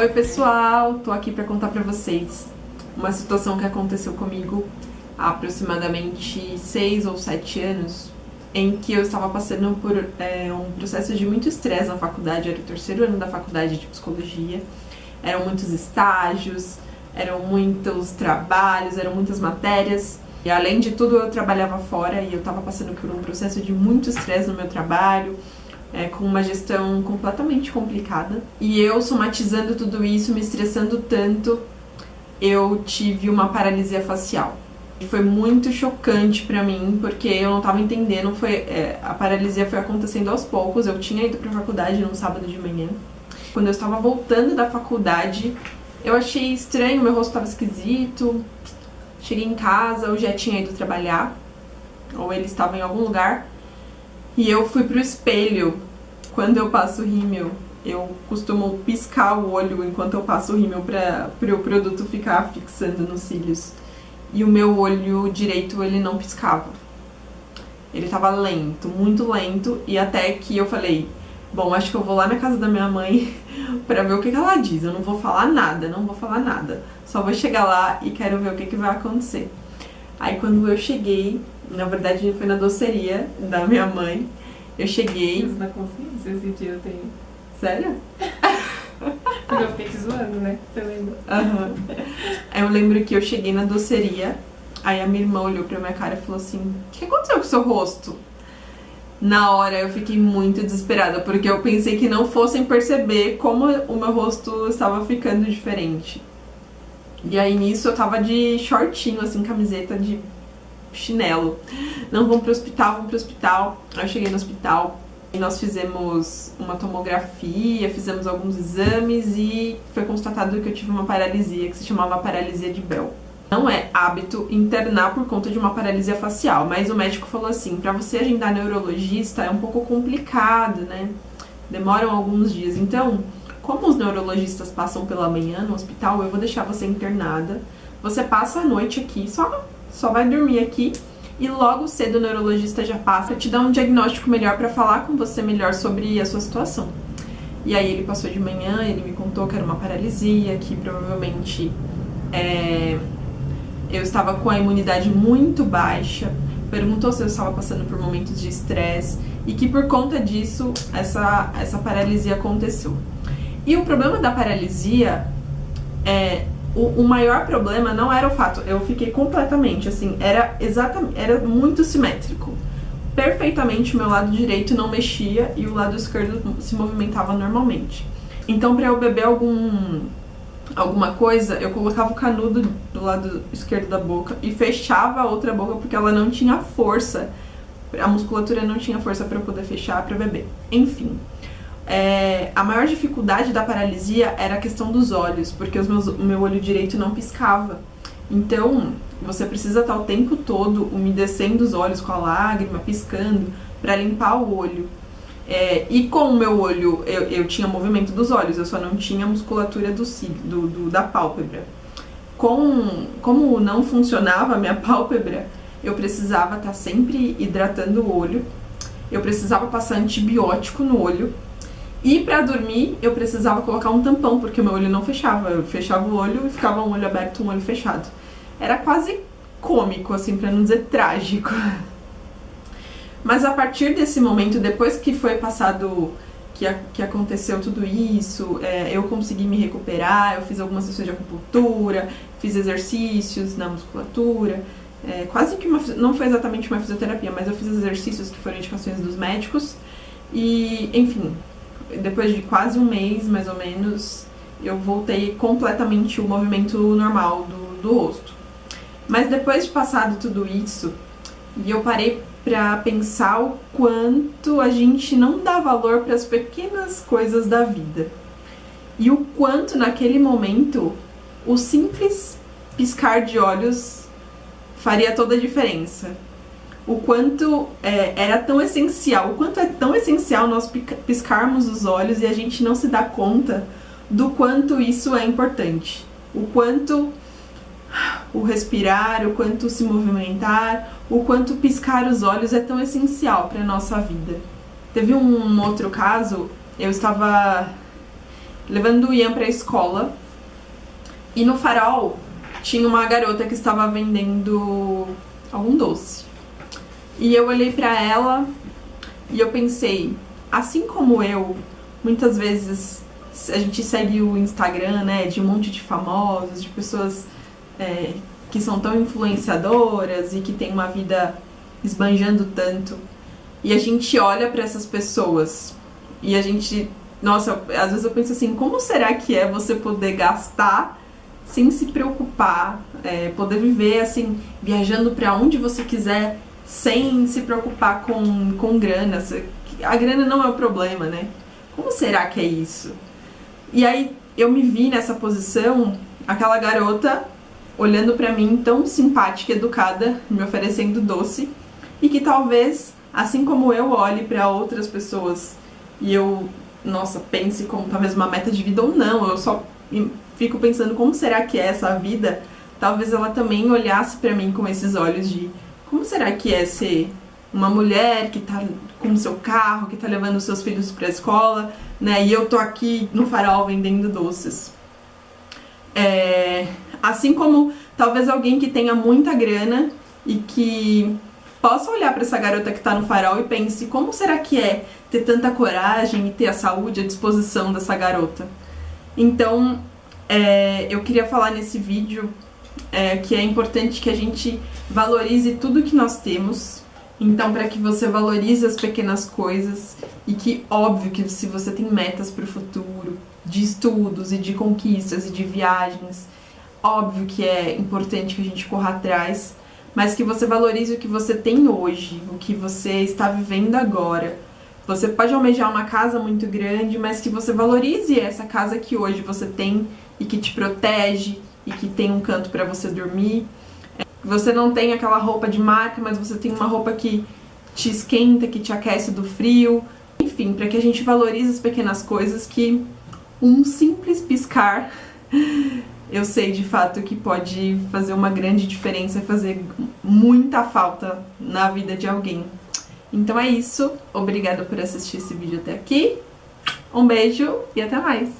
Oi pessoal, tô aqui pra contar pra vocês uma situação que aconteceu comigo há aproximadamente 6 ou 7 anos, em que eu estava passando por um processo de muito estresse na faculdade. Era o terceiro ano da faculdade de psicologia, eram muitos estágios, eram muitos trabalhos, eram muitas matérias, e além de tudo eu trabalhava fora e eu estava passando por um processo de muito estresse no meu trabalho, com uma gestão completamente complicada. E eu, somatizando tudo isso, me estressando tanto, eu tive uma paralisia facial. Foi muito chocante pra mim, porque eu não tava entendendo. A paralisia foi acontecendo aos poucos. Eu tinha ido pra faculdade num sábado de manhã. Quando eu estava voltando da faculdade, eu achei estranho, meu rosto tava esquisito. Cheguei em casa, eu já tinha ido trabalhar, ou ele estava em algum lugar. E eu fui pro espelho. Quando eu passo rímel, eu costumo piscar o olho enquanto eu passo o rímel para o produto ficar fixando nos cílios. E o meu olho direito, ele não piscava. Ele tava lento, muito lento, e até que eu falei, bom, acho que eu vou lá na casa da minha mãe pra ver o que ela diz. Eu não vou falar nada, não vou falar nada. Só vou chegar lá e quero ver o que vai acontecer. Aí quando eu cheguei, na verdade foi na doceria da minha mãe, eu cheguei... Isso na consciência esse dia eu tenho. Sério? Porque eu fiquei te zoando, né? Você lembra? Aham. Aí eu lembro que eu cheguei na doceria, aí a minha irmã olhou pra minha cara e falou assim, o que aconteceu com o seu rosto? Na hora eu fiquei muito desesperada, porque eu pensei que não fossem perceber como o meu rosto estava ficando diferente. E aí nisso eu tava de shortinho, assim, camiseta de chinelo. Não, vamos pro hospital, vamos pro hospital. Aí eu cheguei no hospital e nós fizemos uma tomografia, fizemos alguns exames e foi constatado que eu tive uma paralisia que se chamava paralisia de Bell. Não é hábito internar por conta de uma paralisia facial, mas o médico falou assim, pra você agendar neurologista é um pouco complicado, né? Demoram alguns dias. Então, como os neurologistas passam pela manhã no hospital, eu vou deixar você internada. Você passa a noite aqui, só vai dormir aqui e logo cedo o neurologista já passa pra te dar um diagnóstico melhor, pra falar com você melhor sobre a sua situação. E aí ele passou de manhã, ele me contou que era uma paralisia, que provavelmente eu estava com a imunidade muito baixa, perguntou se eu estava passando por momentos de estresse e que por conta disso essa paralisia aconteceu. E o problema da paralisia o maior problema não era o fato, eu fiquei completamente assim, era muito simétrico. Perfeitamente o meu lado direito não mexia e o lado esquerdo se movimentava normalmente. Então, para eu beber alguma coisa, eu colocava o canudo do lado esquerdo da boca e fechava a outra boca porque ela não tinha força, a musculatura não tinha força para eu poder fechar para beber. Enfim. A maior dificuldade da paralisia era a questão dos olhos, porque o meu olho direito não piscava. Então, você precisa estar o tempo todo umedecendo os olhos com a lágrima, piscando, para limpar o olho. E com o meu olho, eu tinha movimento dos olhos, eu só não tinha musculatura da pálpebra. Como não funcionava a minha pálpebra, eu precisava estar sempre hidratando o olho, eu precisava passar antibiótico no olho, e pra dormir eu precisava colocar um tampão, porque o meu olho não fechava. Eu fechava o olho e ficava um olho aberto, um olho fechado. Era quase cômico, assim, pra não dizer trágico. Mas a partir desse momento, depois que foi passado, que aconteceu tudo isso, eu consegui me recuperar, eu fiz algumas sessões de acupuntura, fiz exercícios na musculatura, quase que não foi exatamente uma fisioterapia, mas eu fiz exercícios que foram indicações dos médicos, e enfim, depois de quase um mês, mais ou menos, eu voltei completamente o movimento normal do rosto. Mas depois de passado tudo isso, eu parei pra pensar o quanto a gente não dá valor para as pequenas coisas da vida. E o quanto naquele momento o simples piscar de olhos faria toda a diferença. O quanto era tão essencial, o quanto é tão essencial nós piscarmos os olhos e a gente não se dá conta do quanto isso é importante. O quanto o respirar, o quanto se movimentar, o quanto piscar os olhos é tão essencial para a nossa vida. Teve um outro caso, eu estava levando o Ian pra escola. E no farol tinha uma garota que estava vendendo algum doce. E eu olhei pra ela e eu pensei, assim como eu, muitas vezes a gente segue o Instagram, né, de um monte de famosos, de pessoas que são tão influenciadoras e que tem uma vida esbanjando tanto. E a gente olha pra essas pessoas e a gente... Nossa, às vezes eu penso assim, como será que é você poder gastar sem se preocupar, poder viver assim, viajando pra onde você quiser, sem se preocupar com grana. A grana não é o problema, né? Como será que é isso? E aí eu me vi nessa posição, aquela garota olhando pra mim tão simpática, educada, me oferecendo doce, e que talvez, assim como eu olhe pra outras pessoas e eu, nossa, pense como talvez uma meta de vida ou não, eu só fico pensando como será que é essa vida, talvez ela também olhasse pra mim com esses olhos de como será que é ser uma mulher que tá com o seu carro, que tá levando os seus filhos pra escola, né, e eu tô aqui no farol vendendo doces. Assim como talvez alguém que tenha muita grana e que possa olhar pra essa garota que tá no farol e pense, como será que é ter tanta coragem e ter a saúde à disposição dessa garota? Então, eu queria falar nesse vídeo que é importante que a gente valorize tudo que nós temos. Então, para que você valorize as pequenas coisas e que, óbvio, que se você tem metas para o futuro, de estudos e de conquistas e de viagens, óbvio que é importante que a gente corra atrás, mas que você valorize o que você tem hoje, o que você está vivendo agora. Você pode almejar uma casa muito grande, mas que você valorize essa casa que hoje você tem e que te protege e que tem um canto para você dormir. Você não tem aquela roupa de marca, mas você tem uma roupa que te esquenta, que te aquece do frio. Enfim, para que a gente valorize as pequenas coisas que um simples piscar, eu sei de fato que pode fazer uma grande diferença, fazer muita falta na vida de alguém. Então é isso, obrigada por assistir esse vídeo até aqui, um beijo e até mais!